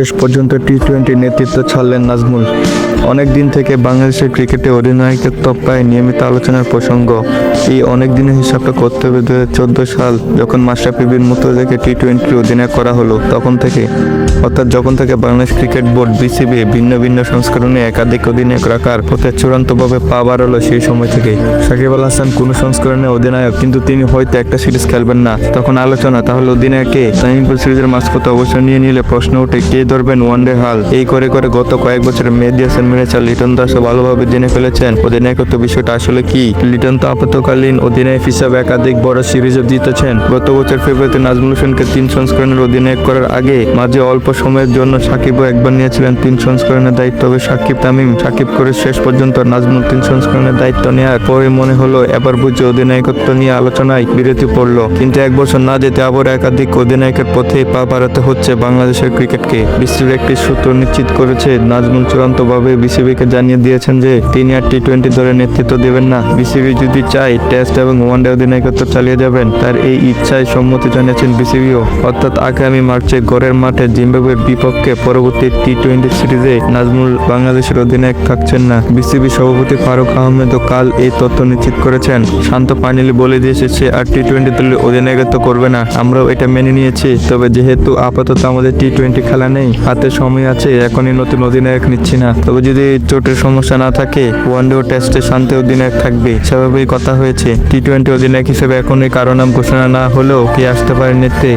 শেষ পর্যন্ত টি-20 নেতৃত্ব ছাড়লেন নাজমুল। অনেক দিন থেকে বাংলাদেশের ক্রিকেটে অধিনায়কত্ব প্রায় নিয়মিত আলোচনার প্রসঙ্গ। এই অনেক দিনের হিসাবটা করতে হবে 2014 সাল, যখন মাশরাফি বিন মুর্তজাকে টি-20 অধিনায়ক করা হলো তখন থেকে, অর্থাৎ যখন থেকে বাংলাদেশ ক্রিকেট বোর্ড বিসিবি ভিন্ন ভিন্ন সংস্করণে একাধিক অধিনায়ক রাখার পথে চূড়ান্তভাবে পা বাড়ালো সেই সময় থেকেই। সাকিব আল হাসান কোন সংস্করণে অধিনায়ক, কিন্তু তিনি হয়তো একটা সিরিজ খেলবেন না। তখন আলোচনা, তাহলে অধিনায়ককে তামিমপুর সিরিজের মাঝপথে অবসর নিয়ে নিলে প্রশ্ন ওঠে কে ধরবেন ওয়ানডে হাল। এই করে করে গত কয়েক বছরে মেহেদী হাসান মিরাজ আর লিটন দাসও ভালোভাবে জেনে ফেলেছেন অধিনায়কত্ব বিষয়টা আসলে কি। লিটন তো আপাতকালীন অধিনায়ক হিসাবে একাধিক বড় সিরিজও জিতেছেন। গত বছর ফেব্রুয়ারিতে নাজমুল হোসেনকে 3 সংস্করণের অধিনায়ক করার আগে মাঝে অল্প সময়ের জন্য সাকিবও একবার নিয়েছিলেন 3 সংস্করণের দায়িত্ব। তবে সাকিব করে শেষ পর্যন্ত নাজমুল 3 সংস্করণের দায়িত্ব নেওয়ার পরে মনে হলো এবার বুঝে অধিনায়কত্ব নিয়ে আলোচনায় বিরতি পড়লো। কিন্তু এক বছর না যেতে আবার একাধিক অধিনায়কের পথে পা বাড়াতে হচ্ছে বাংলাদেশের ক্রিকেটকে। বিসিবির একটি সূত্র নিশ্চিত করেছে নাজমুল চূড়ান্তভাবে বিসিবিকে জানিয়ে দিয়েছেন যে তিনি আর টি-20 দলের নেতৃত্ব দেবেন না। বিসিবি যদি চায় টেস্ট এবং ওয়ানডে অধিনায়কত্ব চালিয়ে যাবেন, তার এই ইচ্ছায় সম্মতি জানিয়েছেন বিসিবিও। অর্থাৎ আগামী মার্চে ঘরের মাঠে জিম্বাবুয়ের বিপক্ষে পরবর্তী টি-20 সিরিজে নাজমুল বাংলাদেশের অধিনায়ক থাকছেন না। বিসিবি সভাপতি ফারুক আহমেদও কাল এই তথ্য নিশ্চিত করেছেন। শান্ত ফাইনালি বলে দিয়েছে সে আর টি-20 দলের অধিনায়কত্ব করবে না। আমরাও এটা মেনে নিয়েছি। তবে যেহেতু আপাতত আমাদের টি-20 খেলা নেই, হাতে সময় আছে, এখনই নতুন অধিনায়ক নিচ্ছি না। তবে যদি চোটের সমস্যা না থাকে ওয়ানডে ও টেস্টে শান্তি অধিনায়ক থাকবে। স্বাভাবিক কথা হয়েছে টি-20 অধিনায়ক হিসেবে এখনই কারো নাম ঘোষণা না হলেও কে আসতে পারে নেতৃত্বে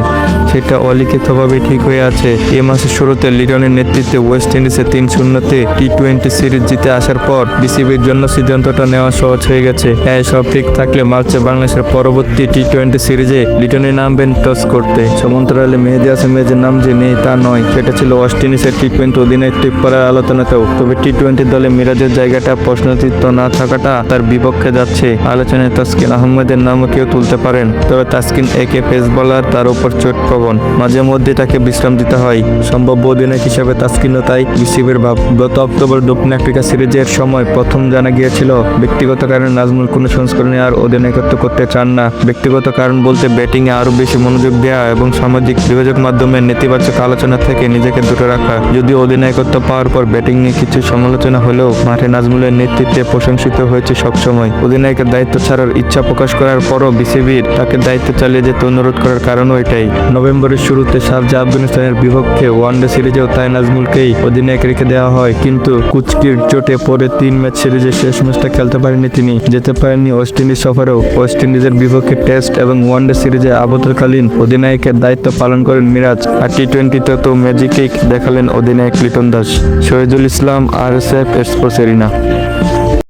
সেটা অলিখিতভাবে ঠিক হয়ে আছে। এ মাসের শুরুতে লিটনের নেতৃত্বে ওয়েস্ট ইন্ডিজে 3-0 টি-20 সিরিজ জিতে আসার পর বিসিবির জন্য সিদ্ধান্তটা নেওয়া সহজ হয়ে গেছে। সব ঠিক থাকলে মার্চে বাংলাদেশের পরবর্তী টি-20 সিরিজে লিটনে নামবেন টস করতে। সমান্তরালে মেহেদী হাসান মিরাজের নাম যে নেই তা নয়, সেটা ছিল ওয়েস্ট ইন্ডিজের টি-20 অধিনায়ক ঠিক করার আলোচনাতেও। তবে টি-20 দলে মিরাজের জায়গাটা প্রশ্নচিহ্ন না থাকাটা তার বিপক্ষে যাচ্ছে। আলোচনায় তাসকিন আহমেদের নামও কেউ তুলতে পারেন। তবে তাসকিন একে পেস বোলার, তার উপর চোট প্রবণ, মাঝে মধ্যে তাকে বিশ্রাম দিতে হয়। সম্ভাব্য অধিনায়ক হিসেবে তাসকিনও তাই বিসিবির ভাব। গত অক্টোবর দক্ষিণ আফ্রিকা সিরিজের সময় প্রথম জানা গিয়েছিল ব্যক্তিগত কারণে নাজমুল কোনো সংস্করণে আর অধিনায়কত্ব করতে চান না। ব্যক্তিগত কারণ বলতে ব্যাটিংয়ে আরও বেশি মনোযোগ দেওয়া এবং সামাজিক যোগাযোগ মাধ্যমে নেতিবাচক আলোচনা থেকে নিজেকে দূরে রাখা। যদিও অধিনায়কত্ব পাওয়ার পর ব্যাটিং নিয়ে কিছু সমালোচনা হলেও মাঠে নাজমুলের নেতৃত্বে প্রশংসিত হয়েছে সবসময়। অধিনায়কের দায়িত্ব ছাড়ার ইচ্ছা প্রকাশ করার পরও বিসিবির তাকে দায়িত্ব চালিয়ে যেতে অনুরোধ করার কারণও এটাই। নভেম্বরের শুরুতে শারজাহ আফগানিস্তানের বিপক্ষে ওয়ানডে সিরিজেও তাই নাজমুলকেই অধিনায়ক রেখে দেওয়া হয়। কিন্তু কুচকির চোটে পরে 3 ম্যাচ সিরিজে শেষ ম্যাচটা খেলতে পারেননি তিনি। যেতে পারেননি ওয়েস্ট ইন্ডিজ সফরেও। ওয়েস্ট ইন্ডিজের বিপক্ষে টেস্ট এবং ওয়ানডে সিরিজে আপাতকালীন অধিনায়কের দায়িত্ব পালন করেন মিরাজ। আর টি-20তে তো ম্যাজিকেই দেখালেন অধিনায়ক Liton Das. Shahidul Islam, RSF sports arena.